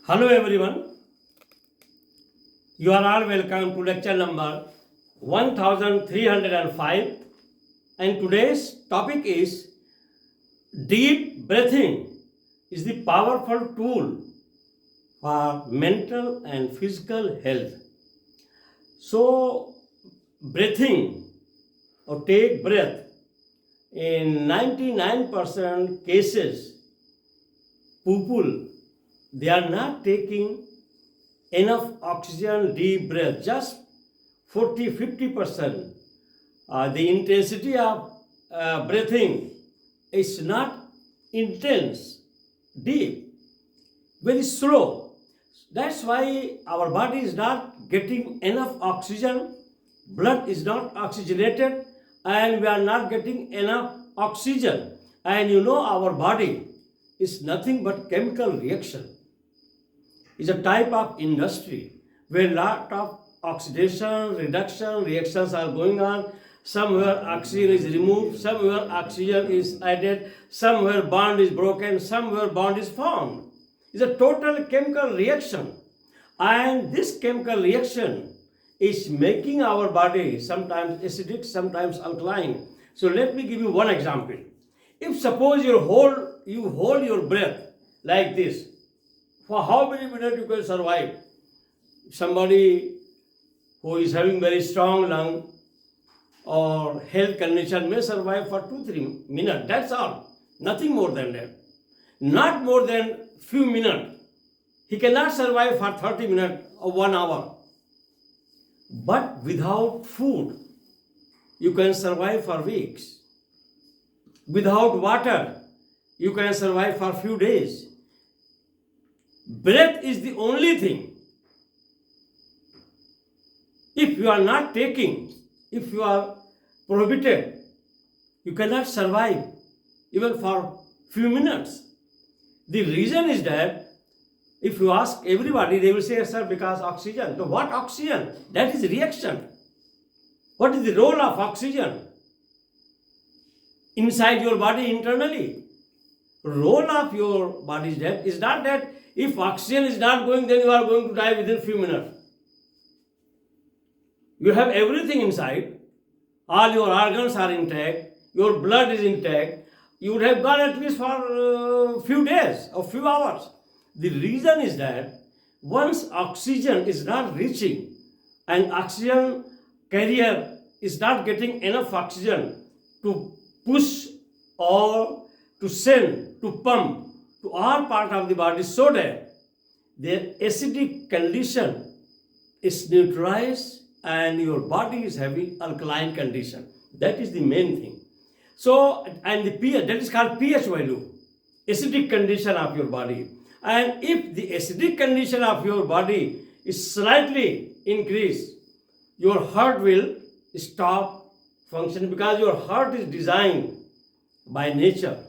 Hello everyone, you are all welcome to lecture number 1305 and today's topic is deep breathing is the powerful tool for mental and physical health. So breathing or take breath in 99% cases people they are not taking enough oxygen deep breath, just 40-50%. The intensity of breathing is not intense, deep, very slow. That's why our body is not getting enough oxygen, blood is not oxygenated, and we are not getting enough oxygen. And our body is nothing but chemical reaction. Is a type of industry where lot of oxidation, reduction reactions are going on. Somewhere oxygen is removed, somewhere oxygen is added, somewhere bond is broken, somewhere bond is formed. It's a total chemical reaction. And this chemical reaction is making our body sometimes acidic, sometimes alkaline. So let me give you one example. If suppose you hold your breath like this, for how many minutes you can survive? Somebody who is having very strong lung or health condition may survive for 2-3 minutes. That's all. Nothing more than that. Not more than few minutes. He cannot survive for 30 minutes or 1 hour. But without food, you can survive for weeks. Without water, you can survive for few days. Breath is the only thing. If you are not taking, if you are prohibited, you cannot survive even for few minutes. The reason is that if you ask everybody, they will say, sir, because oxygen. So what oxygen? That is reaction. What is the role of oxygen inside your body internally? Role of your body is not that if oxygen is not going, then you are going to die within few minutes. You have everything inside. All your organs are intact. Your blood is intact. You would have gone at least for a few days or few hours. The reason is that once oxygen is not reaching and oxygen carrier is not getting enough oxygen to push or to send, to pump to all part of the body so that their acidic condition is neutralized and your body is having alkaline condition. That is the main thing. So, and the pH, that is called pH value, acidic condition of your body. And if the acidic condition of your body is slightly increased, your heart will stop functioning because your heart is designed by nature,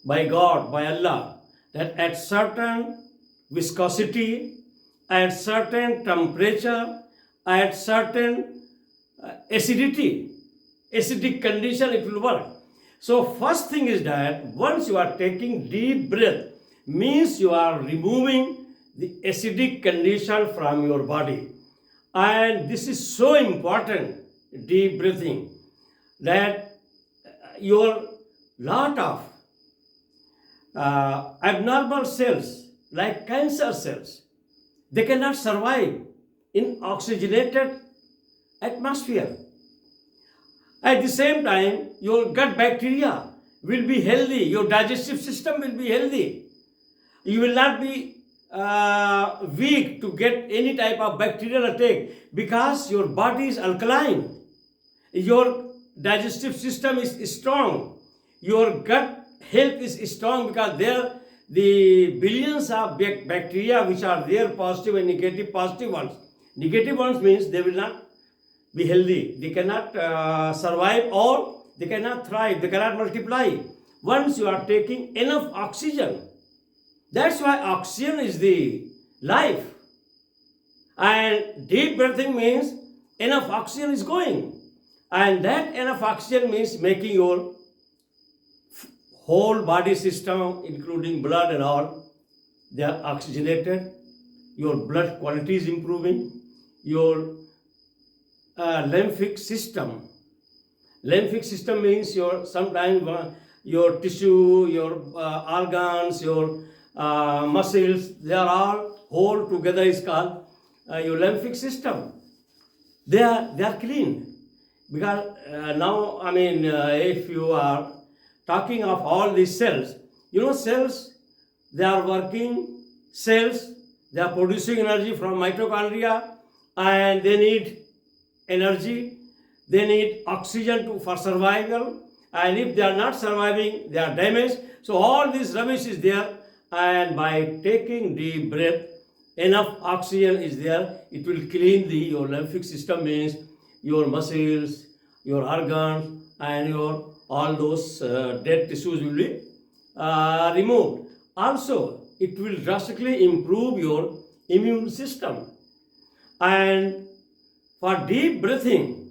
by God, by Allah, that at certain viscosity, at certain temperature, at certain acidic condition it will work. So first thing is that once you are taking deep breath, means you are removing the acidic condition from your body. And this is so important, deep breathing, that your lot of abnormal cells like cancer cells, they cannot survive in oxygenated atmosphere. At the same time, your gut bacteria will be healthy, your digestive system will be healthy. You will not be weak to get any type of bacterial attack because your body is alkaline. Your digestive system is strong. Your gut health is strong because there the billions of bacteria which are there, positive and negative. Positive ones. Negative ones means they will not be healthy. They cannot survive or they cannot thrive. They cannot multiply. Once you are taking enough oxygen, that's why oxygen is the life. And deep breathing means enough oxygen is going. And that enough oxygen means making your whole body system, including blood and all, they are oxygenated, your blood quality is improving, your lymphic system. Lymphic system means your sometimes your tissue, your organs, your muscles, they are all whole together is called your lymphic system. They are clean because now I mean if you are talking of all these cells, cells, they are working cells, they are producing energy from mitochondria, and they need energy, they need oxygen for survival, and if they are not surviving, they are damaged. So all this rubbish is there, and by taking deep breath, enough oxygen is there, it will clean your lymphic system, means your muscles, your organs, and your all those dead tissues will be removed. Also, it will drastically improve your immune system. And for deep breathing,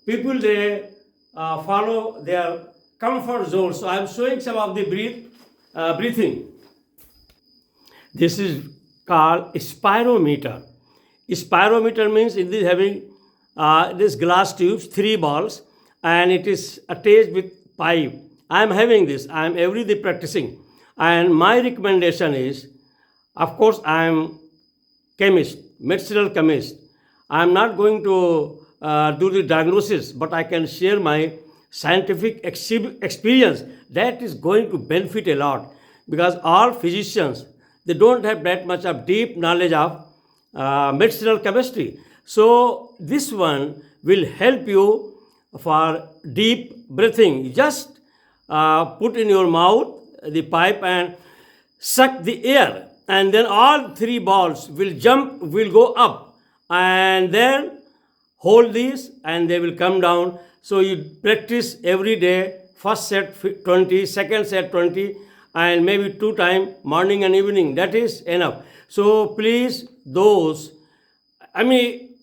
people they follow their comfort zone. So I am showing some of the breathing. This is called spirometer. Spirometer means it is having this glass tubes, three balls, and it is attached with pipe. I am having this. I am every day practicing, and my recommendation is, of course, I am chemist, medicinal chemist. I am not going to do the diagnosis, but I can share my scientific experience that is going to benefit a lot, because all physicians they don't have that much of deep knowledge of medicinal chemistry. So this one will help you for deep breathing. Just put in your mouth the pipe and suck the air, and then all three balls will go up, and then hold these and they will come down. So you practice every day, first set 20, second set 20, and maybe 2 times, morning and evening. That is enough. So please,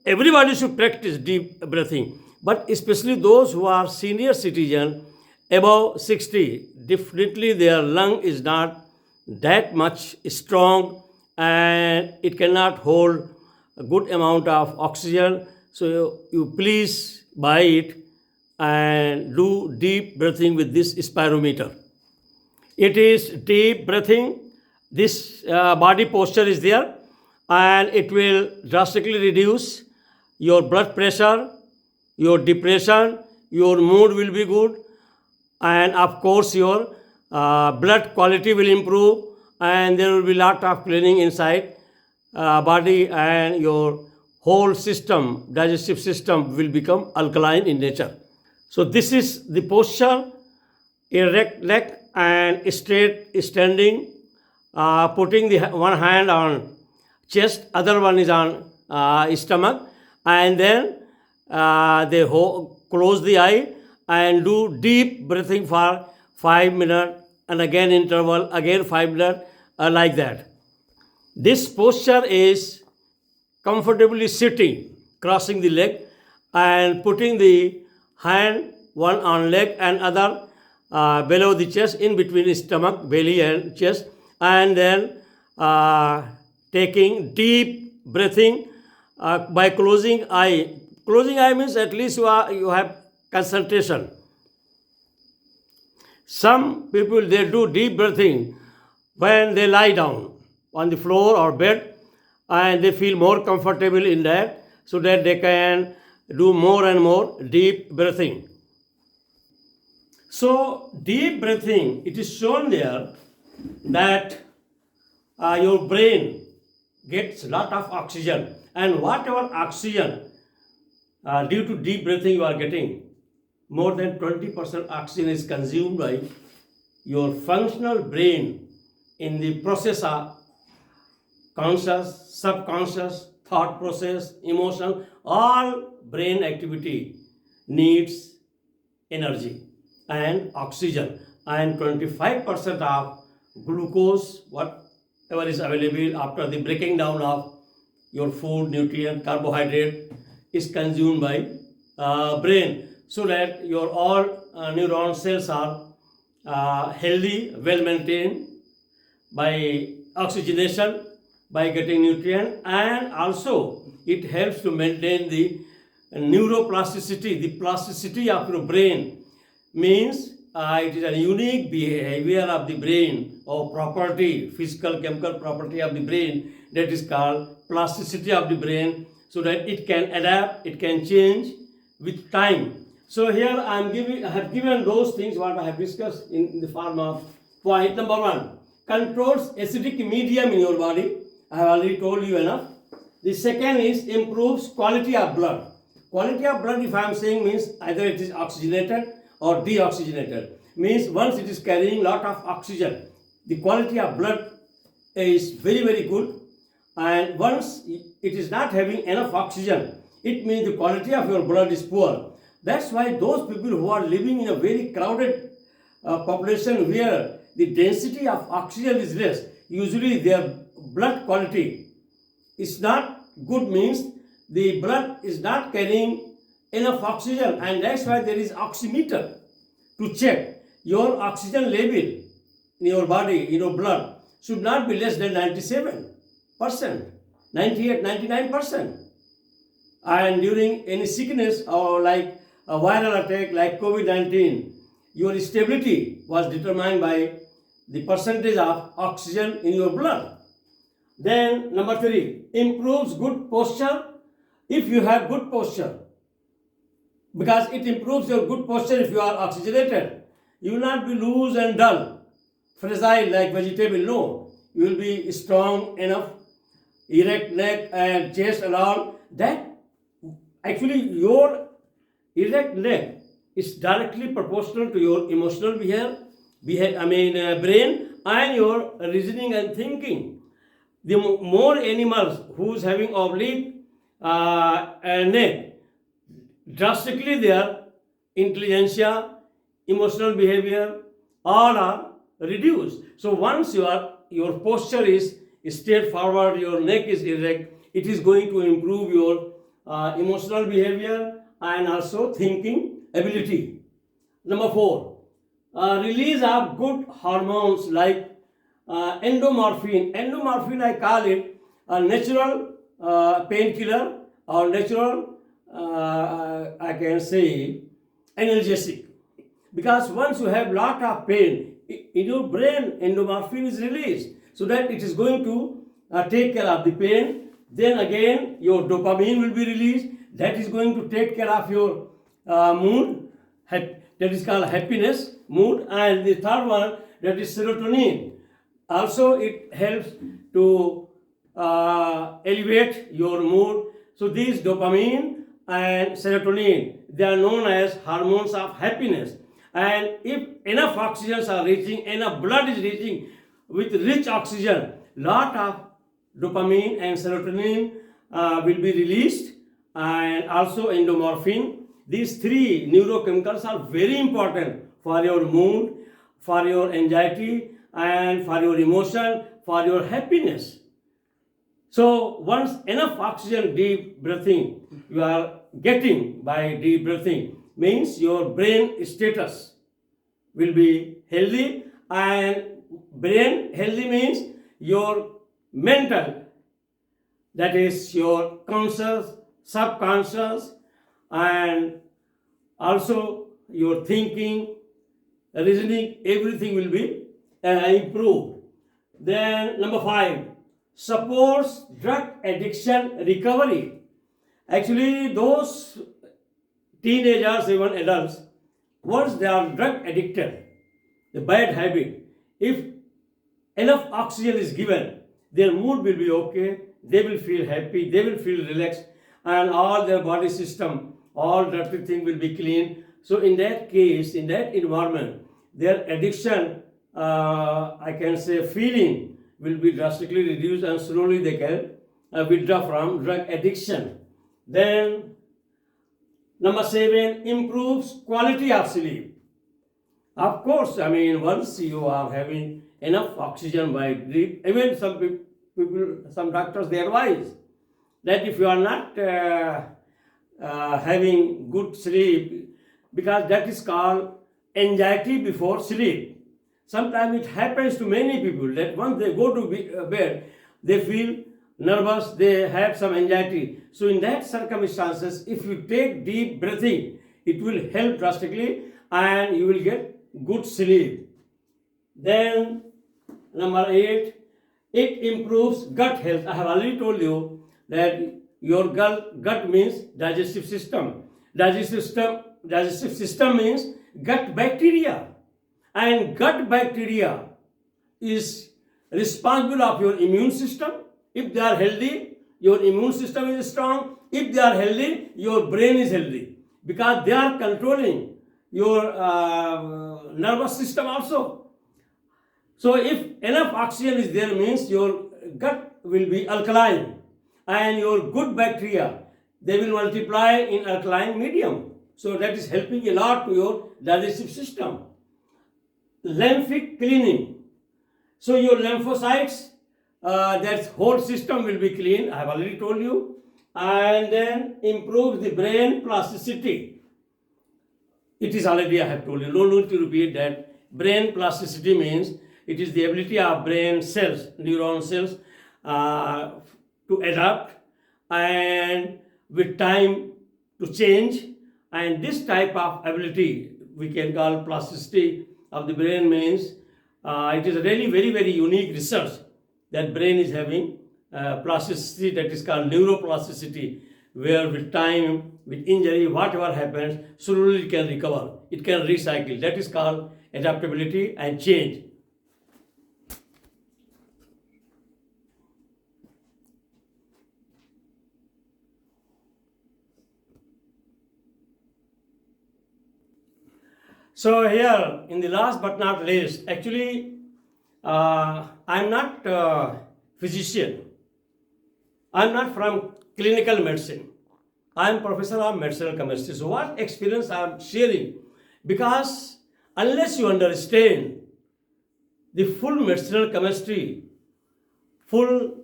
everybody should practice deep breathing, but especially those who are senior citizen above 60, definitely their lung is not that much strong, and it cannot hold a good amount of oxygen. So you please buy it and do deep breathing with this spirometer. It is deep breathing. This body posture is there, and it will drastically reduce your blood pressure, your depression, your mood will be good, and of course your blood quality will improve, and there will be lot of cleaning inside body, and your whole system, digestive system, will become alkaline in nature. So this is the posture: erect leg and straight standing, putting the one hand on chest, other one is on stomach, and then they close the eye and do deep breathing for 5 minutes, and again interval, again 5 minutes, like that. This posture is comfortably sitting, crossing the leg, and putting the hand one on leg and other below the chest, in between the stomach, belly, and chest, and then taking deep breathing by closing eye. Closing eye means at least you have concentration. Some people they do deep breathing when they lie down on the floor or bed, and they feel more comfortable in that, so that they can do more and more deep breathing. So deep breathing, it is shown there that your brain gets a lot of oxygen, and whatever oxygen due to deep breathing you are getting, more than 20% oxygen is consumed by your functional brain in the process of conscious, subconscious, thought process, emotion. All brain activity needs energy and oxygen, and 25% of glucose, whatever is available after the breaking down of your food, nutrient, carbohydrate, is consumed by brain, so that your all neuron cells are healthy, well maintained by oxygenation by getting nutrient, and also it helps to maintain the neuroplasticity, the plasticity of your brain. Means it is a unique behavior of the brain or property, physical chemical property of the brain, that is called plasticity of the brain, so that it can adapt, it can change with time. So here I have given those things what I have discussed in the form of point number 1. Controls acidic medium in your body. I have already told you enough. The second is improves quality of blood. Quality of blood, if I am saying, means either it is oxygenated or deoxygenated. Means once it is carrying lot of oxygen, the quality of blood is very, very good. And once it is not having enough oxygen, it means the quality of your blood is poor. That's why those people who are living in a very crowded population where the density of oxygen is less, usually their blood quality is not good, means the blood is not carrying enough oxygen, and that's why there is oximeter to check your oxygen level in your body, in your blood should not be less than 97%, 98, 99%. And during any sickness or like a viral attack like COVID-19, your stability was determined by the percentage of oxygen in your blood. Then number 3, improves good posture. If you have good posture, because it improves your good posture if you are oxygenated, you will not be loose and dull, fragile like vegetable. No, you will be strong enough, erect neck and chest and all. That actually your erect neck is directly proportional to your emotional brain and your reasoning and thinking. The more animals who's having oblique neck, drastically their intelligentsia, emotional behavior, all are reduced. So once your posture is straight forward, your neck is erect, it is going to improve your emotional behavior and also thinking ability. Number 4, release of good hormones like endomorphin. Endomorphin, I call it a natural painkiller or natural, I can say, analgesic. Because once you have lot of pain, in your brain endomorphin is released, so that it is going to take care of the pain. Then again your dopamine will be released, that is going to take care of your mood, that is called happiness, mood. And the third one, that is serotonin. Also it helps to elevate your mood. So these dopamine and serotonin, they are known as hormones of happiness. And if enough oxygens are reaching, enough blood is reaching with rich oxygen, lot of dopamine and serotonin will be released, and also endomorphin. These 3 neurochemicals are very important for your mood, for your anxiety, and for your emotion, for your happiness. So once enough oxygen, deep breathing you are getting by deep breathing, means your brain status will be healthy. And brain healthy means your mental, that is your conscious, subconscious, and also your thinking, reasoning, everything will be improved. Then number 5, supports drug addiction recovery. Actually those teenagers, even adults, once they are drug addicted, the bad habit, if enough oxygen is given, their mood will be okay, they will feel happy, they will feel relaxed, and all their body system, all dirty thing will be clean. So in that case, in that environment, their addiction, I can say feeling, will be drastically reduced, and slowly they can withdraw from drug addiction. Then number 7, improves quality of sleep. Of course, once you are having enough oxygen by breath, even some people, some doctors, they advise that if you are not having good sleep, because that is called anxiety before sleep. Sometimes it happens to many people that once they go to bed, they feel nervous, they have some anxiety. So in that circumstances, if you take deep breathing, it will help drastically and you will get good sleep. Then number 8, it improves gut health. I have already told you that your gut means digestive system. Digestive system means gut bacteria. And gut bacteria is responsible of your immune system. If they are healthy, your immune system is strong. If they are healthy, your brain is healthy. Because they are controlling your nervous system also. So if enough oxygen is there means your gut will be alkaline. And your good bacteria, they will multiply in alkaline medium. So that is helping a lot to your digestive system. Lymphatic cleaning. So your lymphocytes, that whole system will be clean. I have already told you. And then improves the brain plasticity. It is already I have told you. No need to repeat that. Brain plasticity means it is the ability of brain cells, neuron cells, to adapt and with time to change. And this type of ability we can call plasticity of the brain means it is a really very, very unique research that brain is having plasticity, that is called neuroplasticity, where with time, with injury, whatever happens, slowly it can recover. It can recycle. That is called adaptability and change. So here, in the last but not least, actually, I'm not a physician. I'm not from clinical medicine. I'm professor of medicinal chemistry. So what experience I'm sharing? Because unless you understand the full medicinal chemistry, full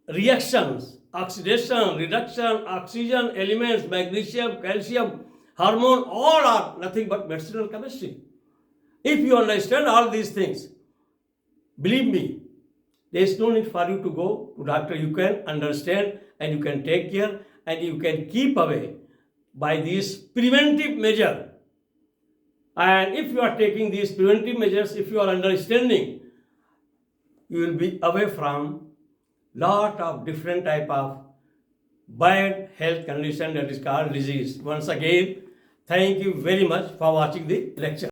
reactions, oxidation, reduction, oxygen, elements, magnesium, calcium, hormone, all are nothing but medicinal chemistry. If you understand all these things, believe me, there is no need for you to go to doctor. You can understand and you can take care and you can keep away by these preventive measures. And if you are taking these preventive measures, if you are understanding, you will be away from lot of different type of bad health condition that is called disease. Once again, thank you very much for watching the lecture.